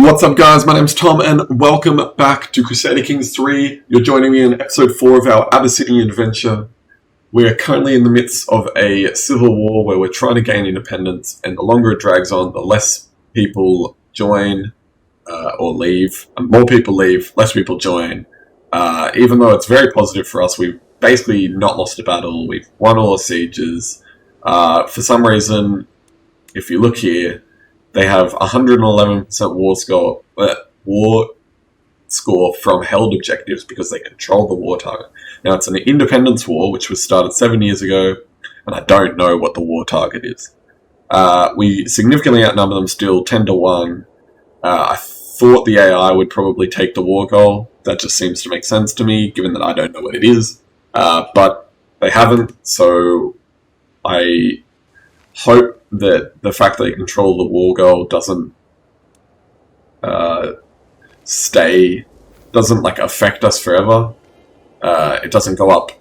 What's up guys, my name's Tom and welcome back to Crusader Kings 3. You're joining me in episode 4 of our Abbasiddian adventure. We are currently in the midst of a civil war where we're trying to gain independence, and the longer it drags on, the less people join or leave. More people leave, less people join. Even though it's very positive for us, we've basically not lost a battle, we've won all the sieges. For some reason, if you look here, they have 111% war score from held objectives because they control the war target. Now, it's an independence war, which was started 7 years ago, and I don't know what the war target is. We significantly outnumber them still, 10 to 1. I thought the AI would probably take the war goal. That just seems to make sense to me, given that I don't know what it is. But they haven't, so I hope that the fact that they control the war goal doesn't affect us forever. It doesn't go up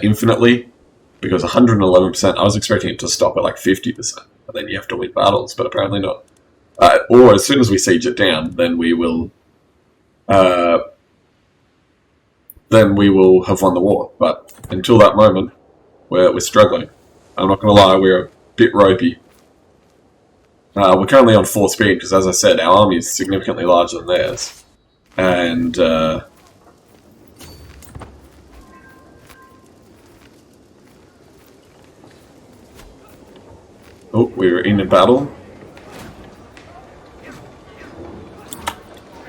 infinitely, because 111%, I was expecting it to stop at like 50%, but then you have to win battles, but apparently not. Or as soon as we siege it down, then we will have won the war. But until that moment, we're struggling. I'm not going to lie, we're a bit ropey. We're currently on 4 speed because, as I said, our army is significantly larger than theirs. And oh, we were in a battle.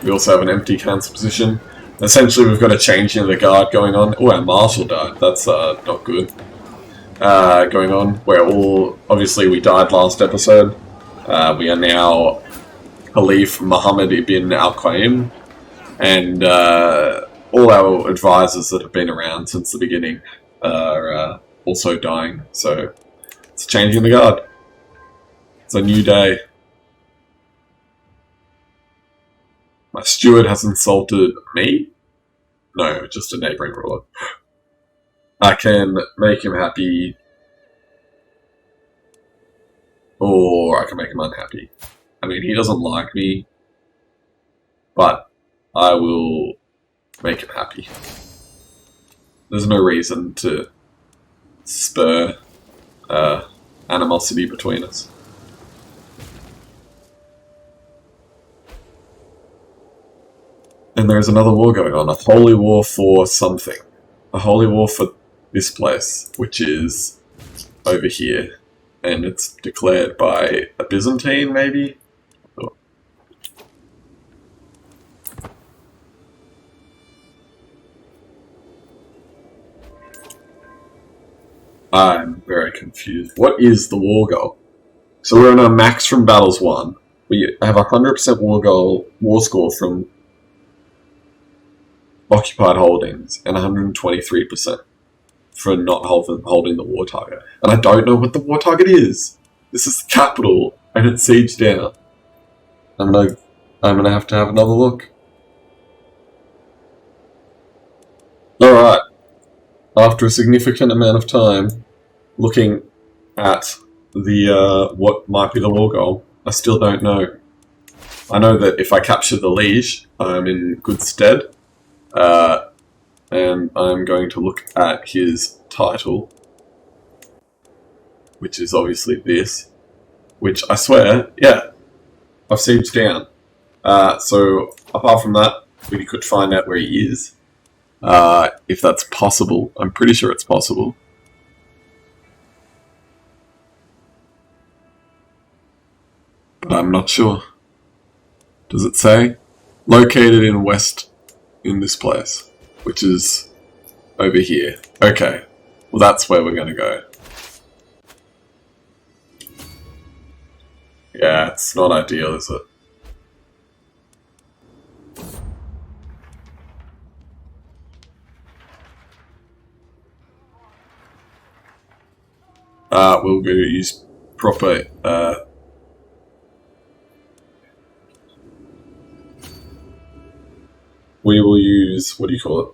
We also have an empty cancel position. Essentially, we've got a change in the guard going on. Oh, our marshal died. That's not good. Going on, where obviously we died last episode. We are now Caliph Muhammad ibn al-Qaim, and all our advisors that have been around since the beginning are also dying, so it's changing the guard. It's a new day. My steward has insulted me? No, just a neighbouring ruler. I can make him happy, or I can make him unhappy. I mean, he doesn't like me, but I will make him happy. There's no reason to spur animosity between us. And there's another war going on, a holy war for something. A holy war for this place, which is over here, and it's declared by a Byzantine, maybe? Oh. I'm very confused. What is the war goal? So we're on a max from battles 1. We have 100% war score from occupied holdings, and 123% for not holding the war target. And I don't know what the war target is. This is the capital, and it's sieged down. I'm gonna have to have another look. Alright. After a significant amount of time looking at the what might be the war goal, I still don't know. I know that if I capture the liege, I'm in good stead. And I'm going to look at his title, which is obviously this, which I swear, yeah, I've sieged down. So apart from that, we could find out where he is, if that's possible. I'm pretty sure it's possible. But I'm not sure. Does it say? Located in this place, which is over here. Okay, well that's where we're gonna go. Yeah, it's not ideal, is it? We'll go use proper we will use, what do you call it?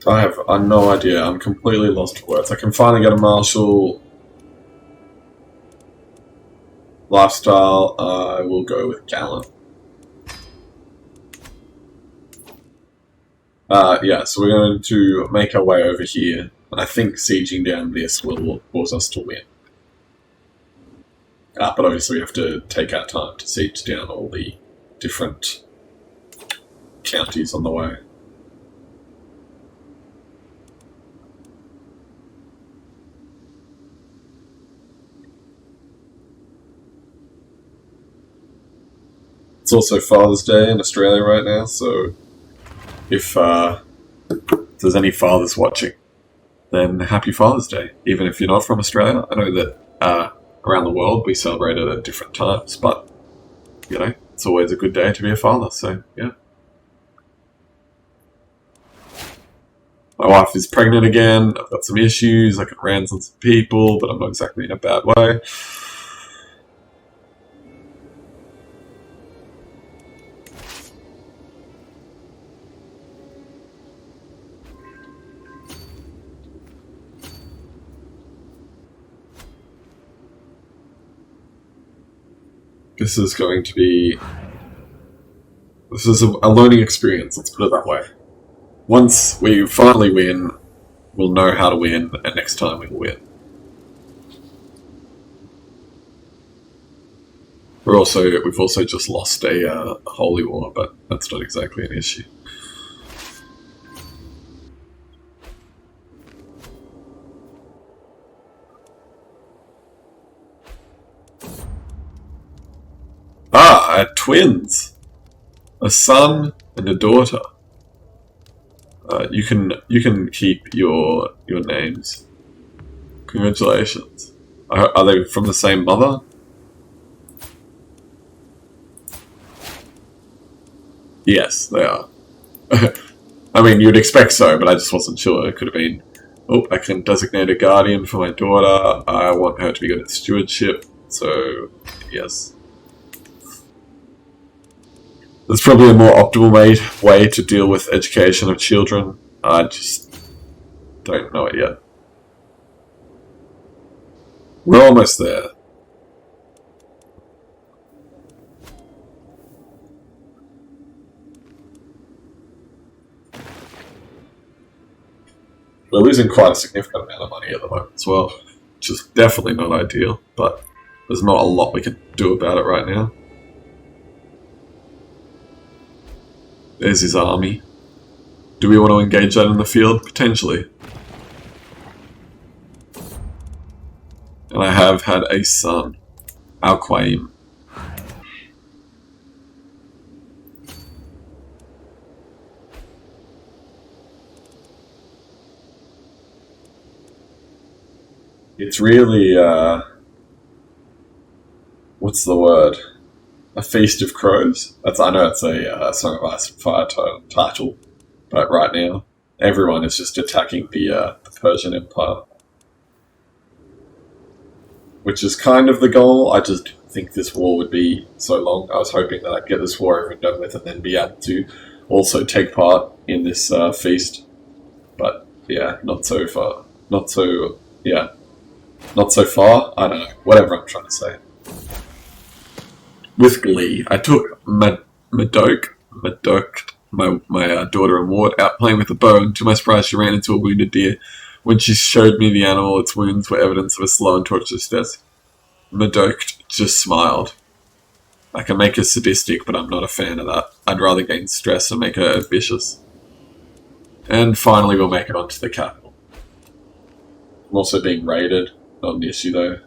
I have no idea. I'm completely lost for words. I can finally get a marshal Lifestyle, I will go with gallant. Yeah, so we're going to make our way over here, and I think sieging down this will cause us to win. But obviously we have to take our time to siege down all the different counties on the way. It's also Father's Day in Australia right now, so if there's any fathers watching, then happy Father's Day, even if you're not from Australia. I know that around the world we celebrate it at different times, but, you know, it's always a good day to be a father, so, yeah. My wife is pregnant again, I've got some issues, I can rant on some people, but I'm not exactly in a bad way. This is going to be... This is a learning experience, let's put it that way. Once we finally win, we'll know how to win, and next time we'll win. We've also just lost a holy war, but that's not exactly an issue. I had twins! A son and a daughter. You can keep your names. Congratulations. Are they from the same mother? Yes, they are. I mean, you'd expect so, but I just wasn't sure. It could have been, oh, I can designate a guardian for my daughter. I want her to be good at stewardship. So, yes. There's probably a more optimal way to deal with education of children. I just don't know it yet. We're almost there. We're losing quite a significant amount of money at the moment as well, which is definitely not ideal, but there's not a lot we can do about it right now. There's his army. Do we want to engage that in the field? Potentially. And I have had a son, Al-Qaim. It's really, what's the word? A Feast of Crows? I know it's a Song of Ice and Fire title, but right now, everyone is just attacking the Persian Empire. Which is kind of the goal. I just didn't think this war would be so long. I was hoping that I'd get this war over and done with and then be able to also take part in this feast. But, yeah, not so far. Not so far. I don't know. Whatever I'm trying to say. With glee, I took Madok, my daughter and ward, out playing with a bow, and to my surprise she ran into a wounded deer. When she showed me the animal, its wounds were evidence of a slow and torturous death. Madok just smiled. I can make her sadistic, but I'm not a fan of that. I'd rather gain stress and make her ambitious. And finally we'll make it onto the capital. I'm also being raided, not an issue though.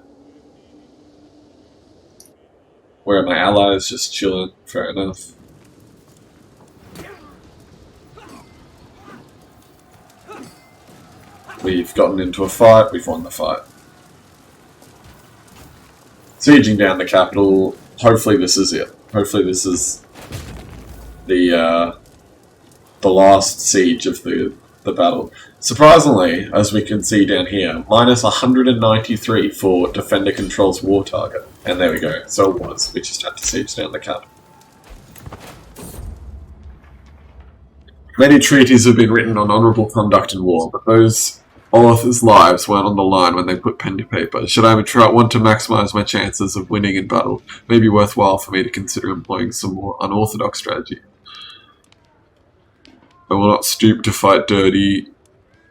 Where are my allies? Just chilling. Fair enough. We've gotten into a fight. We've won the fight. Sieging down the capital. Hopefully this is it. Hopefully this is the last siege of the battle. Surprisingly, as we can see down here, minus 193 for defender controls war target. And there we go. So it was. We just had to siege down the capital. Many treaties have been written on honourable conduct in war, but those Arthur's lives weren't on the line when they put pen to paper. Should I want to maximize my chances of winning in battle, it may be worthwhile for me to consider employing some more unorthodox strategy. I will not stoop to fight dirty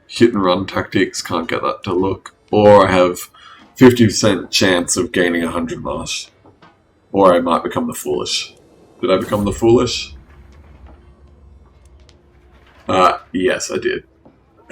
hit-and-run tactics, can't get that to look. Or I have 50% chance of gaining 100 marsh. Or I might become the foolish. Did I become the foolish? Yes, I did.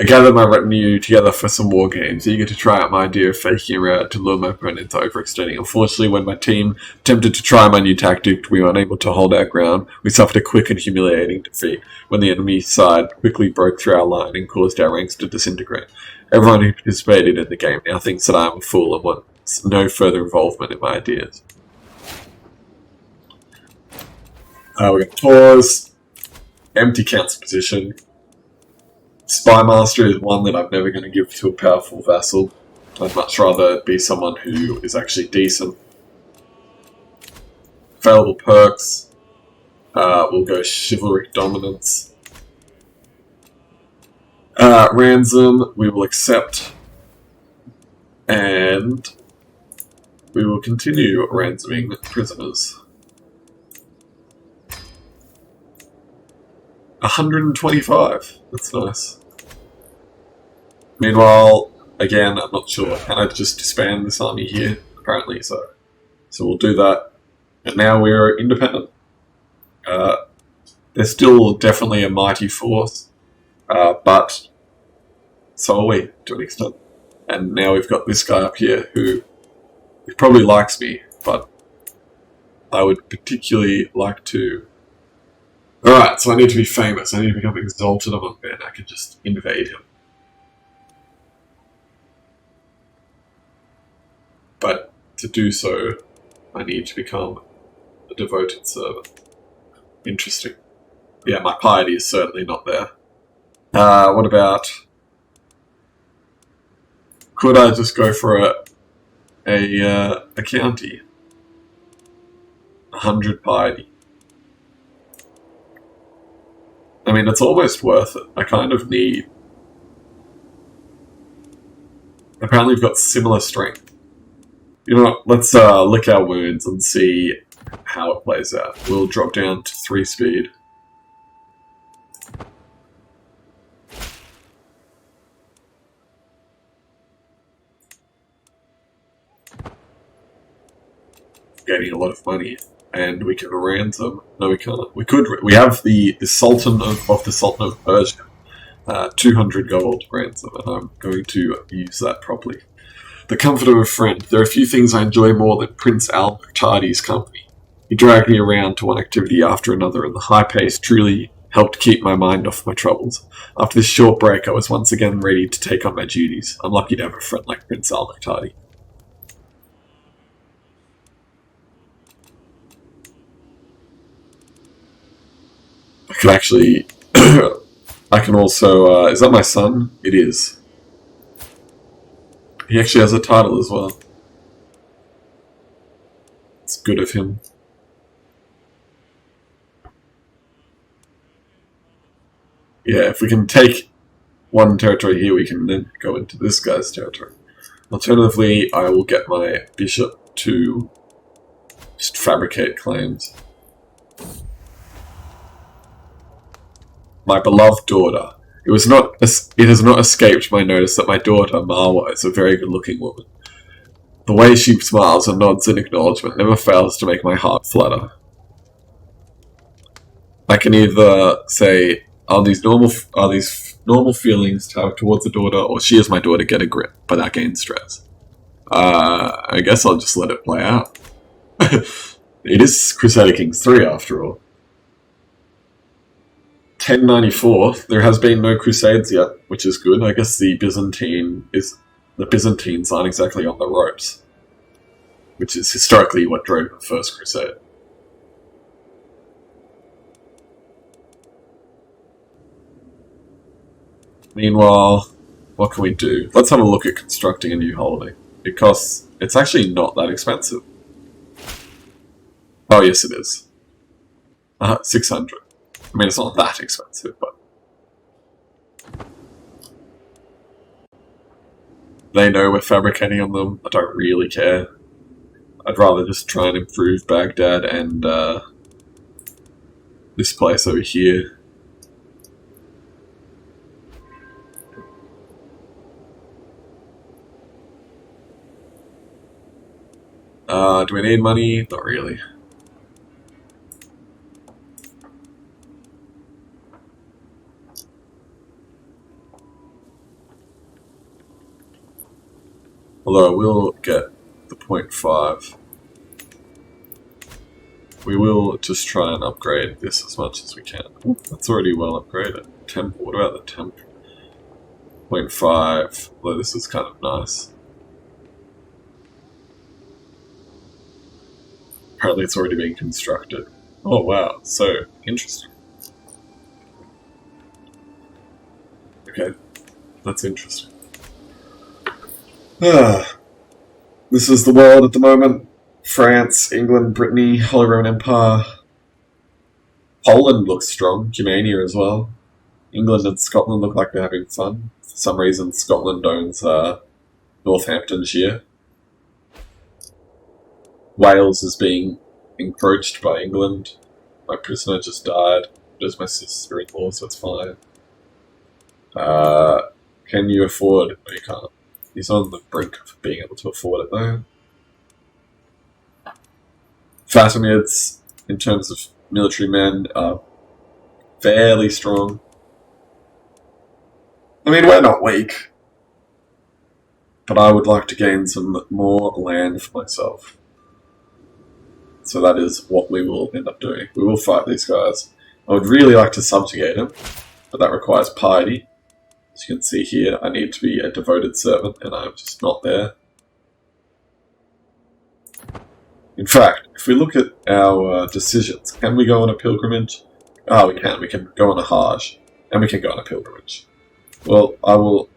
I gathered my retinue together for some war games, eager to try out my idea of faking around to lure my opponent into overextending. Unfortunately, when my team attempted to try my new tactic, we were unable to hold our ground. We suffered a quick and humiliating defeat when the enemy side quickly broke through our line and caused our ranks to disintegrate. Everyone who participated in the game now thinks that I am a fool and wants no further involvement in my ideas. We got Taurus, empty council position. Spy Master is one that I'm never going to give to a powerful vassal. I'd much rather be someone who is actually decent. Available perks. We'll go Chivalric Dominance. Ransom, we will accept. And we will continue ransoming prisoners. 125. That's nice. Meanwhile, again, I'm not sure. Can I just disband this army here? Apparently so. So we'll do that. And now we're independent. They're still definitely a mighty force. But so are we, to an extent. And now we've got this guy up here who probably likes me, but I would particularly like to... Alright, so I need to be famous. I need to become exalted among men. I can just invade him. But to do so, I need to become a devoted servant. Interesting. Yeah, my piety is certainly not there. What about... Could I just go for a county? 100 piety. I mean, it's almost worth it. I kind of need... Apparently we've got similar strength. You know what, let's lick our wounds and see how it plays out. We'll drop down to 3 speed. Gaining a lot of money. And we can ransom. No, we can't. We could. We have the Sultan of the Sultan of Persia, 200 gold ransom, and I'm going to use that properly. The comfort of a friend. There are few things I enjoy more than Prince Al-Muqtadi's company. He dragged me around to one activity after another, and the high pace truly helped keep my mind off my troubles. After this short break, I was once again ready to take on my duties. I'm lucky to have a friend like Prince Al-Muqtadi. I can actually... I can also... is that my son? It is. He actually has a title as well. It's good of him. Yeah, if we can take one territory here, we can then go into this guy's territory. Alternatively, I will get my bishop to just fabricate claims. My beloved daughter. It has not escaped my notice that my daughter, Marwa, is a very good-looking woman. The way she smiles and nods in acknowledgement never fails to make my heart flutter. I can either say, are these normal feelings to have towards a daughter, or she is my daughter, get a grip, but that gains stress. I guess I'll just let it play out. It is Crusader Kings 3 after all. 1094, there has been no crusades yet, which is good. I guess the Byzantines aren't exactly on the ropes, which is historically what drove the first crusade. Meanwhile, what can we do? Let's have a look at constructing a new holding, because it's actually not that expensive. Oh yes it is. 600. I mean, it's not that expensive, but... They know we're fabricating on them. I don't really care. I'd rather just try and improve Baghdad and this place over here. Do we need money? Not really. Although I will get the 0.5. We will just try and upgrade this as much as we can. Ooh, that's already well upgraded. Temp. What about the temp? 0.5. Although this is kind of nice. Apparently it's already being constructed. Oh wow, so interesting. Okay, that's interesting. This is the world at the moment. France, England, Brittany, Holy Roman Empire. Poland looks strong. Germania as well. England and Scotland look like they're having fun. For some reason, Scotland owns Northamptonshire. Wales is being encroached by England. My prisoner just died. Does my sister-in-law, so it's fine. Can you afford? No, you can't. He's on the brink of being able to afford it though. Fatimids, in terms of military men, are fairly strong. I mean, we're not weak. But I would like to gain some more land for myself. So that is what we will end up doing. We will fight these guys. I would really like to subjugate them, but that requires piety. As you can see here, I need to be a devoted servant, and I'm just not there. In fact, if we look at our decisions, can we go on a pilgrimage? Oh, we can. We can go on a Hajj, and we can go on a pilgrimage. Well, I will...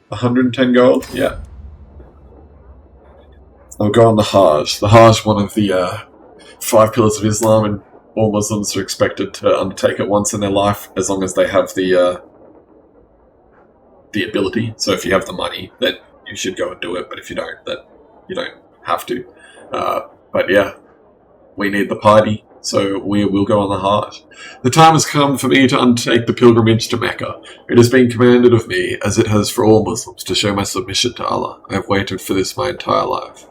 110 gold? Yeah. I'll go on the Hajj. The Hajj, one of the 5 pillars of Islam, and all Muslims are expected to undertake it once in their life, as long as they have the ability. So if you have the money, then you should go and do it. But if you don't, then you don't have to. But yeah, we need the piety, so we will go on the Hajj. The time has come for me to undertake the pilgrimage to Mecca. It has been commanded of me, as it has for all Muslims, to show my submission to Allah. I have waited for this my entire life.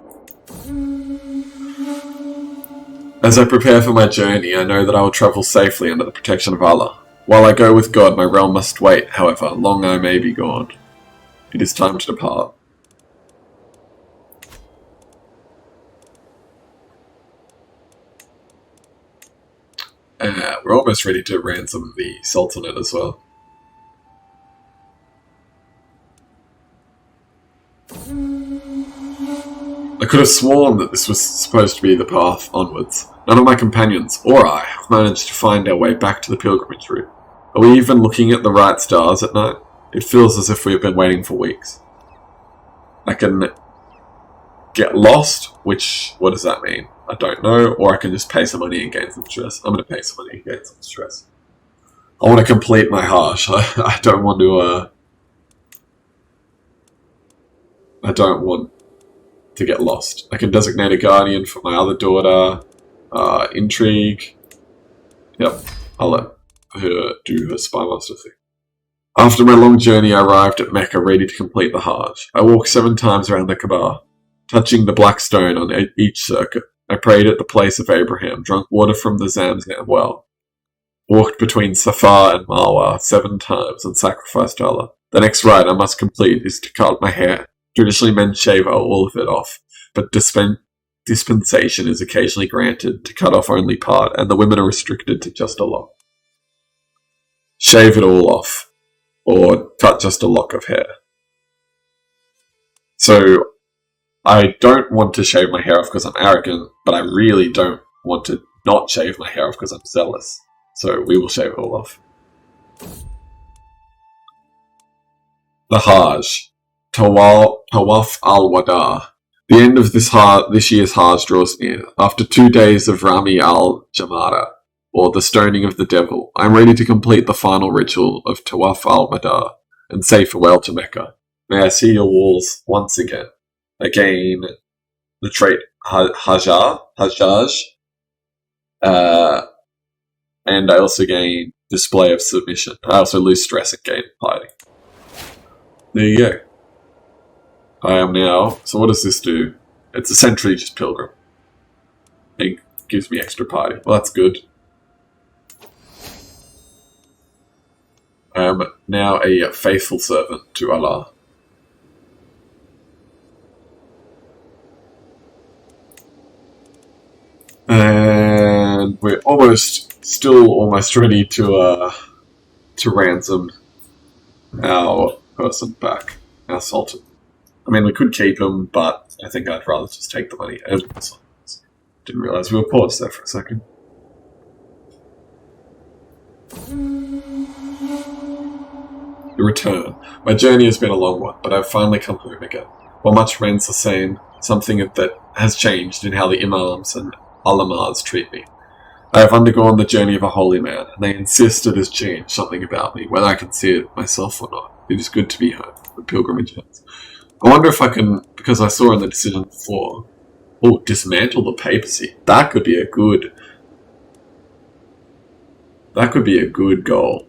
As I prepare for my journey, I know that I will travel safely under the protection of Allah. While I go with God, my realm must wait, however long I may be gone. It is time to depart. We're almost ready to ransom the Sultanate as well. I could have sworn that this was supposed to be the path onwards. None of my companions, or I, have managed to find our way back to the pilgrimage route. Are we even looking at the right stars at night? It feels as if we have been waiting for weeks. I can get lost, which, what does that mean? I don't know, or I can just pay some money and gain some stress. I'm going to pay some money and gain some stress. I want to complete my Hajj. I don't want to, I don't want to get lost. I can designate a guardian for my other daughter. Intrigue. Yep, I'll let her do her spy master thing. After my long journey, I arrived at Mecca ready to complete the Hajj. I walked 7 times around the Kaaba, touching the black stone on each circuit. I prayed at the place of Abraham, drank water from the Zamzam well, walked between Safa and Marwa 7 times, and sacrificed to Allah. The next rite I must complete is to cut my hair. Traditionally, men shave all of it off, but dispensation is occasionally granted to cut off only part, and the women are restricted to just a lock. Shave it all off, or cut just a lock of hair. So, I don't want to shave my hair off because I'm arrogant, but I really don't want to not shave my hair off because I'm zealous. So, we will shave it all off. The Hajj. Tawaf al-Wada. The end of this year's Hajj draws near. After 2 days of Rami al-Jamara, or the stoning of the devil, I am ready to complete the final ritual of Tawaf al-Wada and say farewell to Mecca. May I see your walls once again. I gain the trait Hajjaj, and I also gain display of submission. I also lose stress and gain piety. There you go. I am now... So what does this do? It's essentially just Pilgrim. It gives me extra piety. Well, that's good. I am now a faithful servant to Allah. And we're still almost ready to ransom our person back, our sultan. I mean, we could keep him, but I think I'd rather just take the money. Didn't realize we were paused there for a second. The return. My journey has been a long one, but I've finally come home again. While much remains the same, something that has changed in how the imams and ulamas treat me. I have undergone the journey of a holy man, and they insist it has changed something about me, whether I can see it myself or not. It is good to be home. The pilgrimage ends. I wonder if I can, because I saw in the decision before, dismantle the papacy. That could be a good goal.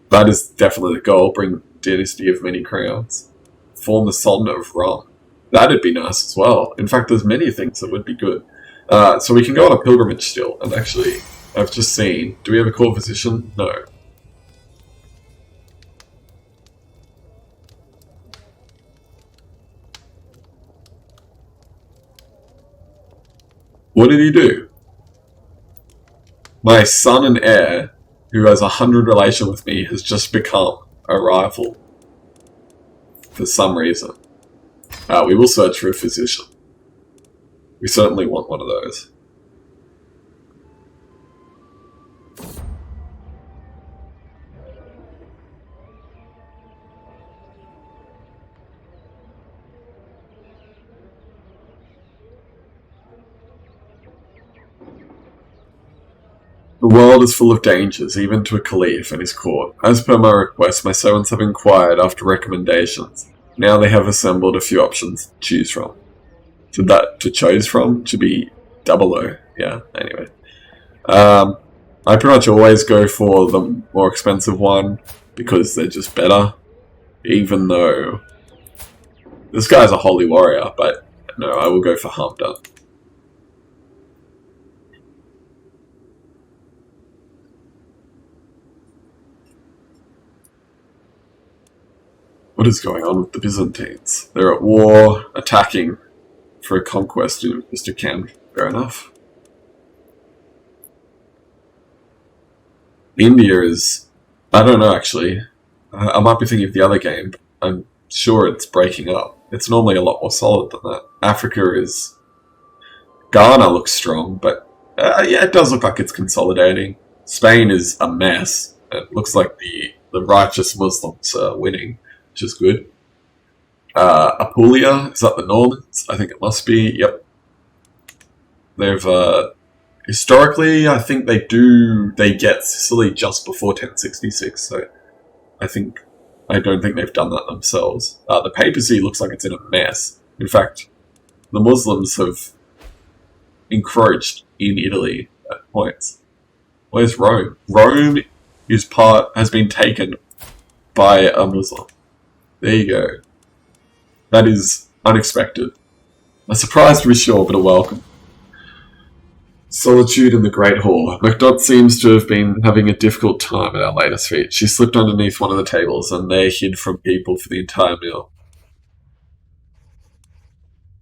That is definitely the goal. Bring dynasty of many crowns. Form the Sultanate of Rome. That'd be nice as well. In fact, there's many things that would be good. So we can go on a pilgrimage still. And actually, I've just seen... Do we have a court physician? No. What did he do? My son and heir, who has 100 relation with me, has just become a rival. For some reason. We will search for a physician. We certainly want one of those. The world is full of dangers, even to a caliph and his court. As per my request, my servants have inquired after recommendations. Now they have assembled a few options to choose from. To choose from should be 00. Yeah, anyway. I pretty much always go for the more expensive one because they're just better. Even though this guy's a holy warrior, but no, I will go for Hamdan. What is going on with the Byzantines? They're at war, attacking for a conquest in Mr. Cam. Fair enough. India is... I don't know, actually. I might be thinking of the other game, but I'm sure it's breaking up. It's normally a lot more solid than that. Africa is... Ghana looks strong, but yeah, it does look like it's consolidating. Spain is a mess. It looks like the righteous Muslims are winning, which is good. Apulia, is that the Normans? I think it must be, yep. They've, historically, I think they get Sicily just before 1066, so I don't think they've done that themselves. The papacy looks like it's in a mess. In fact, the Muslims have encroached in Italy at points. Where's Rome? Rome has been taken by a Muslim. There you go. That is unexpected. A surprise to be sure, but a welcome. Solitude in the Great Hall. MacDot seems to have been having a difficult time at our latest feat. She slipped underneath one of the tables, and there hid from people for the entire meal.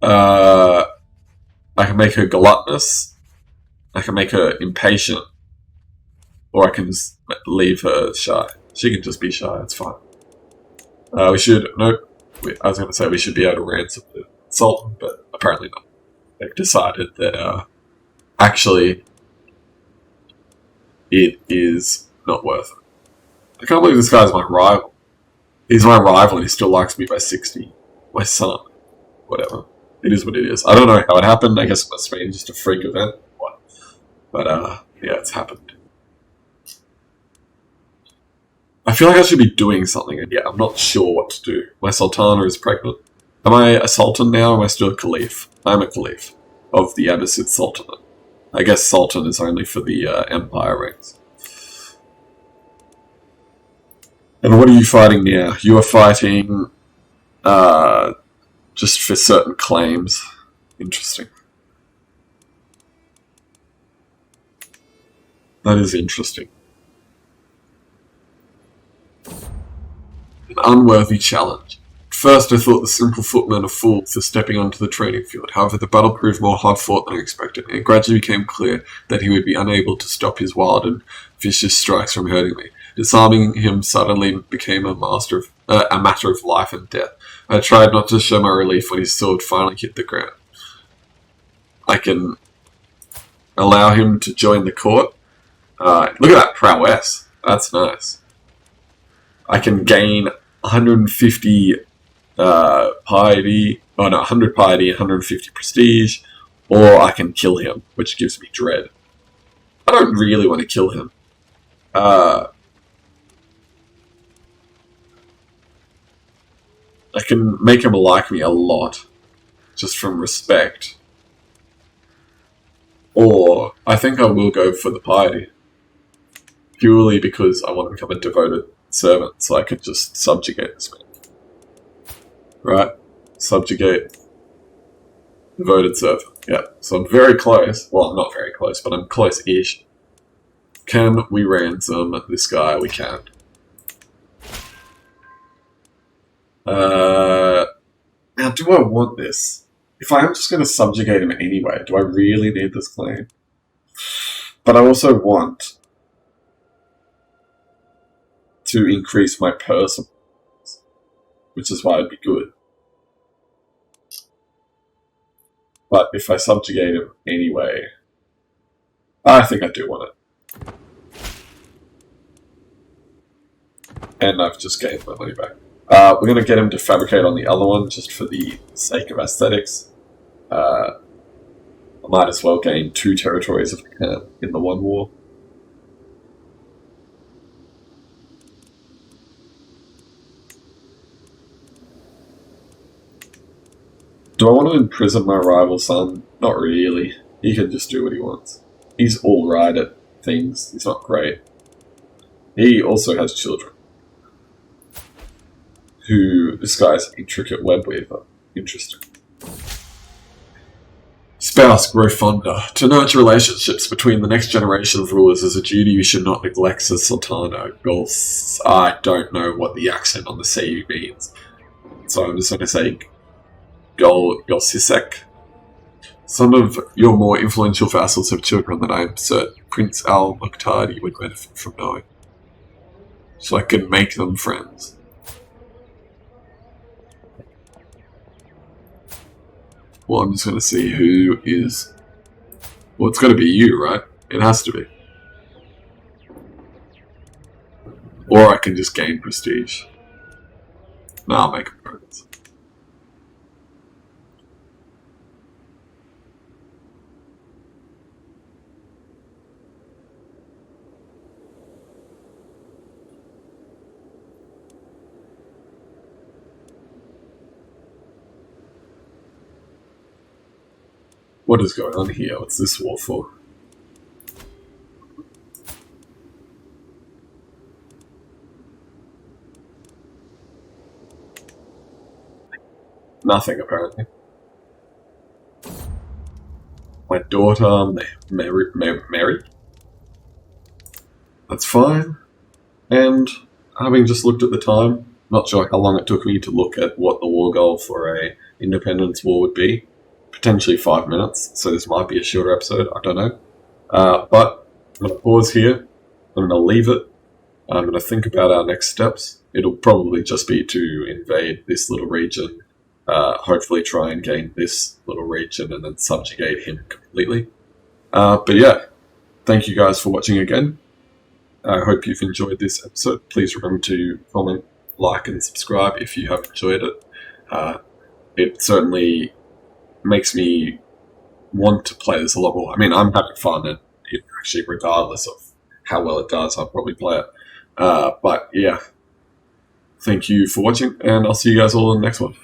I can make her gluttonous. I can make her impatient. Or I can just leave her shy. She can just be shy, it's fine. I was going to say we should be able to ransom the Sultan, but apparently not. They've decided that, actually, it is not worth it. I can't believe this guy's my rival. He's my rival and he still likes me by 60. My son. Whatever. It is what it is. I don't know how it happened. I guess it must have been just a freak event. But, yeah, it's happened. I feel like I should be doing something, and yet I'm not sure what to do. My sultana is pregnant. Am I a sultan now, or am I still a caliph? I'm a caliph of the Abbasid Sultanate. I guess sultan is only for the empire rings. And what are you fighting now? You are fighting just for certain claims. Interesting. That is interesting. An unworthy challenge. At first I thought the simple footmen a fool for stepping onto the training field. However, the battle proved more hard-fought than I expected, and it gradually became clear that he would be unable to stop his wild and vicious strikes from hurting me. Disarming him suddenly became a matter of life and death. I tried not to show my relief when his sword finally hit the ground. I can allow him to join the court. Look at that prowess. That's nice. I can gain 150 piety, 100 piety, 150 prestige, or I can kill him, which gives me dread. I don't really want to kill him. I can make him like me a lot, just from respect. Or, I think I will go for the piety. Purely because I want to become a devoted servant, so I can just subjugate this man. Right? Subjugate. Devoted servant. Yeah. So I'm very close. Well, I'm not very close, but I'm close-ish. Can we ransom this guy? We can. Now, do I want this? If I am just going to subjugate him anyway, do I really need this claim? But I also want to increase my personal, which is why it'd be good. But if I subjugate him anyway, I think I do want it. And I've just gained my money back. We're going to get him to fabricate on the other one, just for the sake of aesthetics. I might as well gain 2 territories if I can in the one war. Do I want to imprison my rival son? Not really. He can just do what he wants. He's alright at things. He's not great. He also has children. This guy's intricate web weaver. Interesting. Spouse grow fonder. To nurture relationships between the next generation of rulers is a duty you should not neglect, says Sultana. I don't know what the accent on the C means. So I'm just going to say Golsisek. Some of your more influential vassals have children that I am certain Prince Al-Muqtadi would benefit from knowing. So I can make them friends. Well, I'm just going to see who is... Well, it's got to be you, right? It has to be. Or I can just gain prestige. No, I'll make them friends. What is going on here? What's this war for? Nothing, apparently. My daughter, Mary? That's fine. And having just looked at the time, not sure how long it took me to look at what the war goal for a independence war would be. Potentially 5 minutes, so this might be a shorter episode, I don't know. But I'm going to pause here, I'm going to leave it, I'm going to think about our next steps. It'll probably just be to invade this little region, hopefully try and gain this little region and then subjugate him completely. But yeah, thank you guys for watching again. I hope you've enjoyed this episode. Please remember to comment, like and subscribe if you have enjoyed it. It certainly makes me want to play this a lot more. I mean, I'm having fun, and actually, regardless of how well it does, I'll probably play it. But yeah, thank you for watching, and I'll see you guys all in the next one.